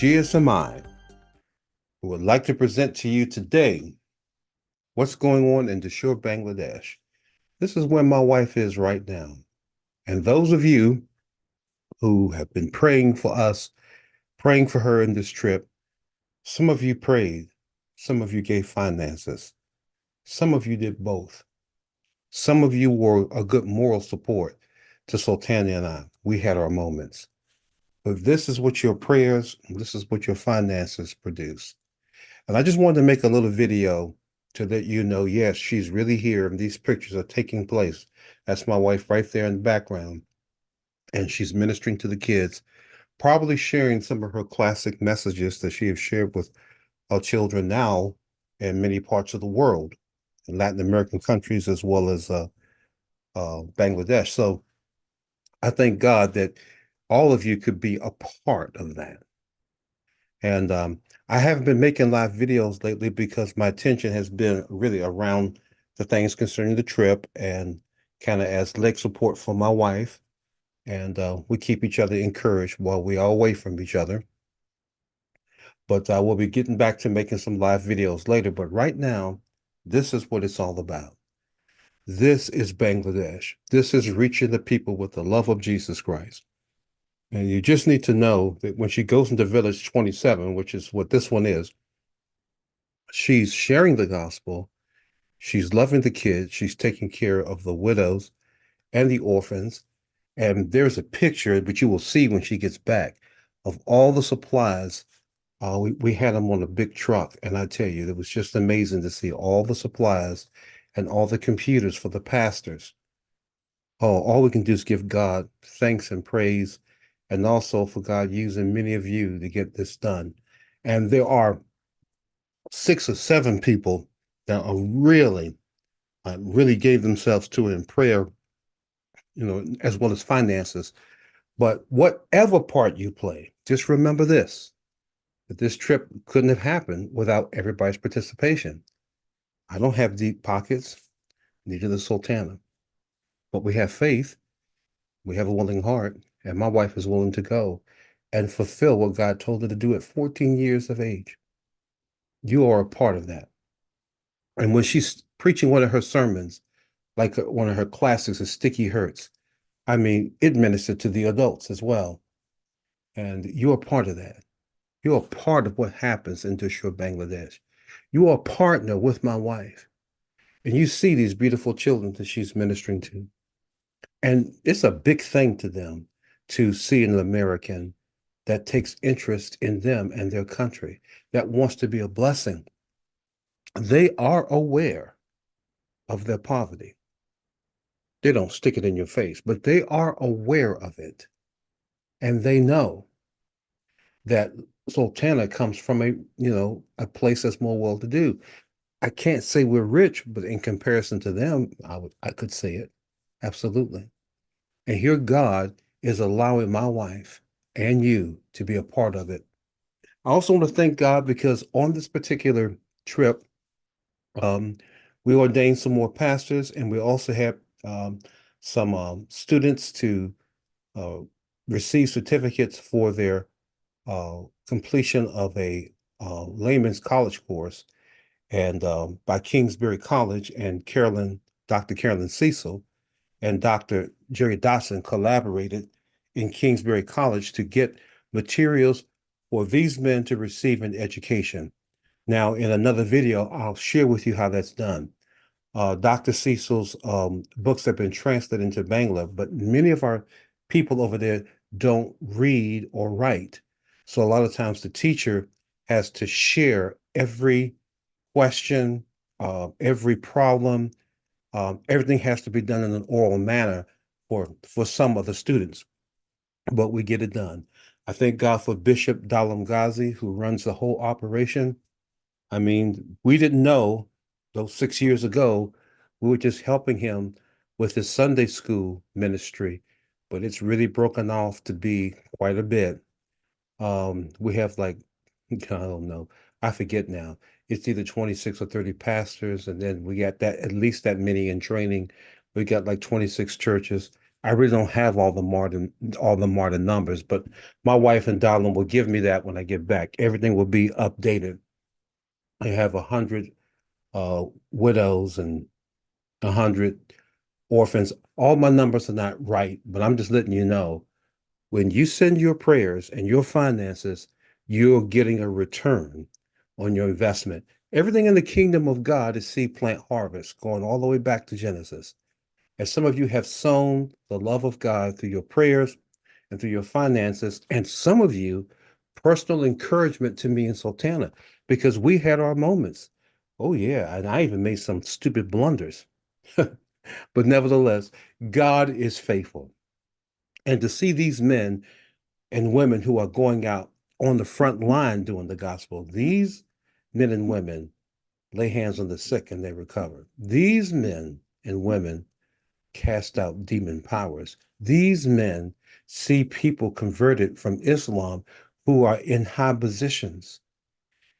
GSMI would like to present to you today what's going on in Dahshur, Bangladesh. This is where my wife is right now. And those of you who have been praying for us, praying for her in this trip, some of you prayed, some of you gave finances, some of you did both. Some of you were a good moral support to Sultana and I. We had our moments. But this is what your prayers, this is what your finances produce. And I just wanted to make a little video to let you know, yes, she's really here and these pictures are taking place. That's my wife right there in the background. And she's ministering to the kids, probably sharing some of her classic messages that she has shared with our children now in many parts of the world, in Latin American countries, as well as Bangladesh. So I thank God that all of you could be a part of that. And I haven't been making live videos lately because my attention has been really around the things concerning the trip and kind of as leg support for my wife. And we keep each other encouraged while we are away from each other. But we'll be getting back to making some live videos later. But right now, this is what it's all about. This is Bangladesh. This is reaching the people with the love of Jesus Christ. And you just need to know that when she goes into Village 27, which is what this one is, she's sharing the gospel. She's loving the kids. She's taking care of the widows and the orphans. And there's a picture, but you will see when she gets back, of all the supplies. We had them on a big truck. And I tell you, it was just amazing to see all the supplies and all the computers for the pastors. Oh, all we can do is give God thanks and praise, and also for God using many of you to get this done. And there are 6 or 7 people that are really gave themselves to it in prayer, as well as finances. But whatever part you play, just remember this, that this trip couldn't have happened without everybody's participation. I don't have deep pockets, neither does Sultana, but we have faith, we have a willing heart, and my wife is willing to go and fulfill what God told her to do at 14 years of age. You are a part of that. And when she's preaching one of her sermons, like one of her classics, is Sticky Hurts, I mean, it ministered to the adults as well. And you're a part of that. You're a part of what happens in Dahshur, Bangladesh. You are a partner with my wife. And you see these beautiful children that she's ministering to. And it's a big thing to them to see an American that takes interest in them and their country, that wants to be a blessing. They are aware of their poverty. They don't stick it in your face, but they are aware of it. And they know that Sultana comes from a place that's more well-to-do. I can't say we're rich, but in comparison to them, I could say it. Absolutely. And here God is allowing my wife and you to be a part of it. I also want to thank God because on this particular trip, um, we ordained some more pastors, and we also had some students to uh, receive certificates for their completion of a layman's college course, and by Kingsbury College, and Dr. Carolyn Cecil and Dr. Jerry Dotson collaborated in Kingsbury College to get materials for these men to receive an education. Now, in another video, I'll share with you how that's done. Dr. Cecil's books have been translated into Bangla, but many of our people over there don't read or write. So a lot of times the teacher has to share every question, every problem. Everything has to be done in an oral manner for some of the students, but we get it done. I thank God for Bishop Dalam Ghazi, who runs the whole operation. I mean, we didn't know those 6 years ago, we were just helping him with his Sunday school ministry, but it's really broken off to be quite a bit. We have like, I don't know, I forget now. It's either 26 or 30 pastors, and then we got that at least that many in training. We got like 26 churches. I really don't have all the modern numbers, but my wife and Darlene will give me that when I get back. Everything will be updated. I have 100 widows and 100 orphans. All my numbers are not right, but I'm just letting you know when you send your prayers and your finances, you're getting a return on your investment. Everything in the kingdom of God is seed, plant, harvest, going all the way back to Genesis. And some of you have sown the love of God through your prayers and through your finances, and some of you personal encouragement to me and Sultana because we had our moments. Oh yeah, and I even made some stupid blunders. But nevertheless, God is faithful. And to see these men and women who are going out on the front line doing the gospel, these men and women lay hands on the sick and they recover. These men and women cast out demon powers. These men see people converted from Islam who are in high positions.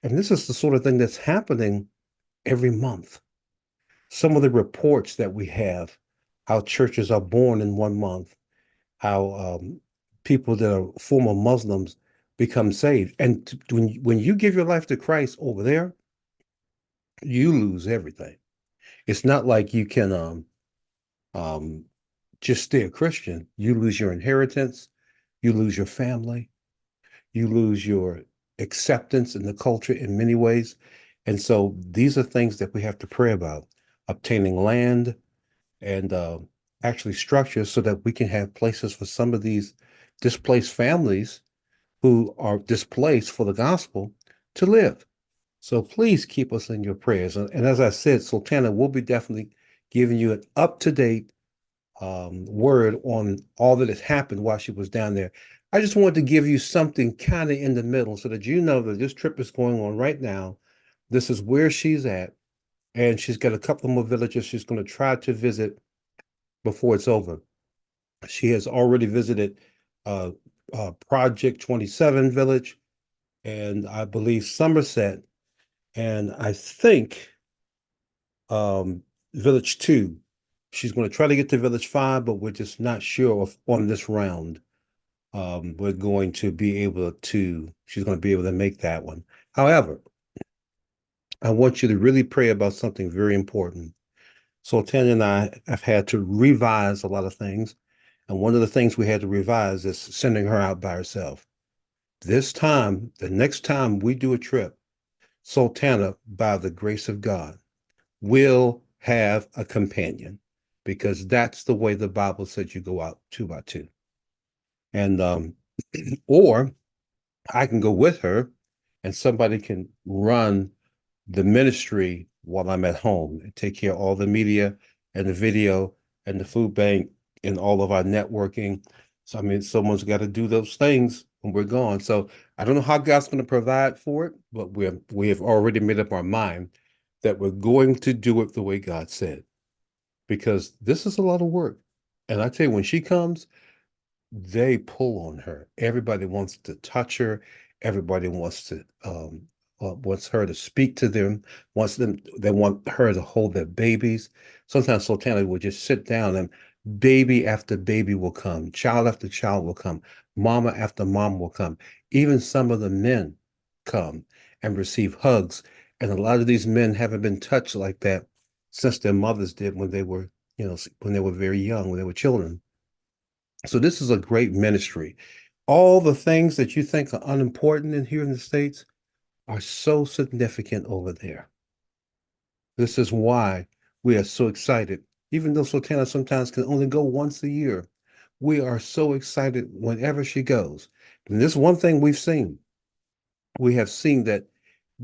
And this is the sort of thing that's happening every month. Some of the reports that we have, how churches are born in 1 month, how people that are former Muslims become saved. And when you give your life to Christ over there, you lose everything. It's not like you can um, just stay a Christian. You lose your inheritance, you lose your family, you lose your acceptance in the culture in many ways. And so these are things that we have to pray about, obtaining land and actually structures so that we can have places for some of these displaced families who are displaced for the gospel to live. So please keep us in your prayers. And as I said, Sultana will be definitely giving you an up-to-date word on all that has happened while she was down there. I just wanted to give you something kind of in the middle so that you know that this trip is going on right now. This is where she's at, and she's got a couple more villages she's going to try to visit before it's over. She has already visited uh, Project 27 Village, and I believe Somerset, and I think um, Village 2. She's going to try to get to Village 5, but we're just not sure if on this round we're going to be able to, she's going to be able to make that one. However, I want you to really pray about something very important. So Tanya and I have had to revise a lot of things. And one of the things we had to revise is sending her out by herself. This time, the next time we do a trip, Sultana, by the grace of God, will have a companion because that's the way the Bible says you go out 2 by 2. And or I can go with her and somebody can run the ministry while I'm at home and take care of all the media and the video and the food bank and all of our networking. So I mean, someone's got to do those things when we're gone. So I don't know how God's going to provide for it, but we have already made up our mind that we're going to do it the way God said, because this is a lot of work. And I tell you, when she comes, they pull on her. Everybody wants to touch her. Everybody wants her to speak to them. They want her to hold their babies. Sometimes Sultana will just sit down and baby after baby will come, child after child will come, mama after mom will come. Even some of the men come and receive hugs. And a lot of these men haven't been touched like that since their mothers did when they were, when they were very young, when they were children. So this is a great ministry. All the things that you think are unimportant in here in the States are so significant over there. This is why we are so excited. Even though Sultana sometimes can only go once a year, we are so excited whenever she goes. And this is one thing we've seen. We have seen that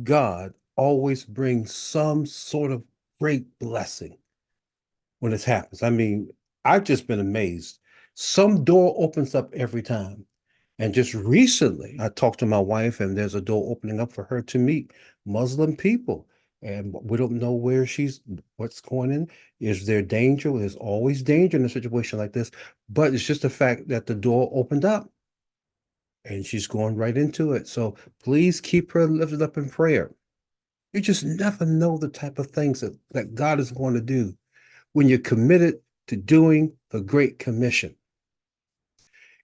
God always brings some sort of great blessing when it happens. I mean, I've just been amazed. Some door opens up every time. And just recently, I talked to my wife, and there's a door opening up for her to meet Muslim people. And we don't know what's going in. Is there danger? Well, there's always danger in a situation like this. But it's just the fact that the door opened up and she's going right into it. So please keep her lifted up in prayer. You just never know the type of things that God is going to do when you're committed to doing the Great Commission.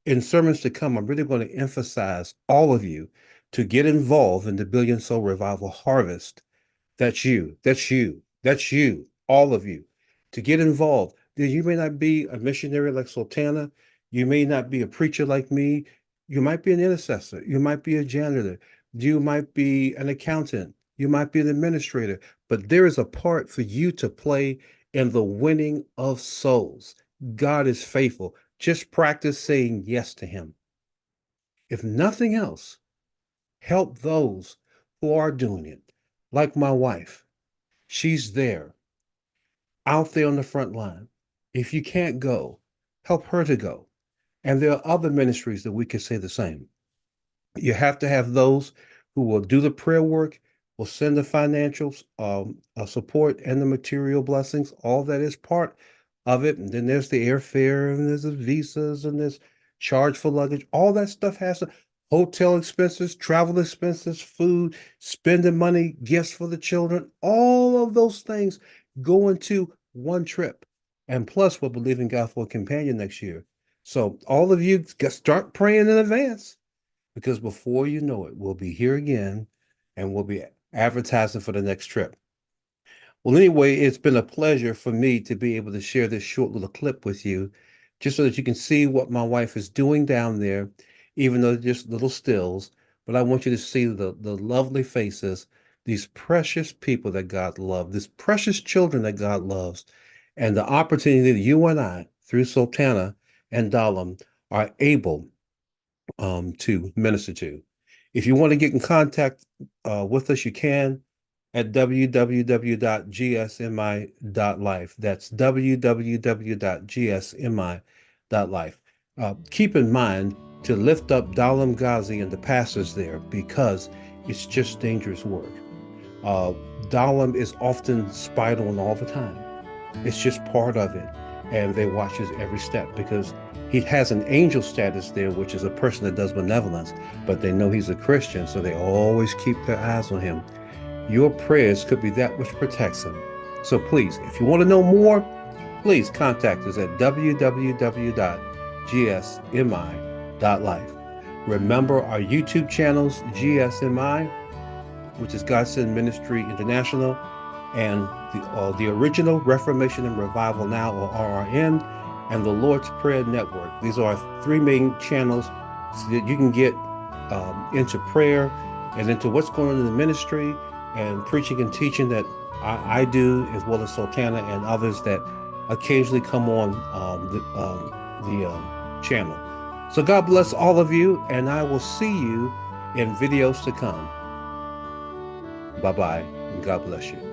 In sermons to come, I'm really going to emphasize all of you to get involved in the Billion Soul Revival Harvest. That's you. That's you. That's you. All of you. To get involved. You may not be a missionary like Sultana. You may not be a preacher like me. You might be an intercessor. You might be a janitor. You might be an accountant. You might be an administrator. But there is a part for you to play in the winning of souls. God is faithful. Just practice saying yes to him. If nothing else, help those who are doing it. Like my wife, she's there, out there on the front line. If you can't go, help her to go. And there are other ministries that we can say the same. You have to have those who will do the prayer work, will send the financial support and the material blessings. All that is part of it. And then there's the airfare, and there's the visas, and there's charge for luggage. All that stuff has to, hotel expenses, travel expenses, food, spending money, gifts for the children. All of those things go into one trip. And plus, we're believing God for a companion next year. So all of you start praying in advance, because before you know it, we'll be here again and we'll be advertising for the next trip. Well, anyway, it's been a pleasure for me to be able to share this short little clip with you, just so that you can see what my wife is doing down there, even though they're just little stills. But I want you to see the lovely faces, these precious people that God loves, these precious children that God loves, and the opportunity that you and I, through Sultana and Dalam, are able to minister to. If you want to get in contact with us, you can at www.gsmi.life. That's www.gsmi.life. Keep in mind to lift up Dalam Ghazi and the pastors there, because it's just dangerous work. Dalam is often spied on all the time. It's just part of it. And they watch his every step, because he has an angel status there, which is a person that does benevolence, but they know he's a Christian, so they always keep their eyes on him. Your prayers could be that which protects him. So please, if you want to know more, please contact us at www.gsmi.life. Remember our YouTube channels, GSMI, which is God Send Ministry International, and the original Reformation and Revival Now, or RRN, and the Lord's Prayer Network. These are our three main channels, so that you can get into prayer and into what's going on in the ministry and preaching and teaching that I do, as well as Sultana and others that occasionally come on the channel. So God bless all of you, and I will see you in videos to come. Bye-bye, and God bless you.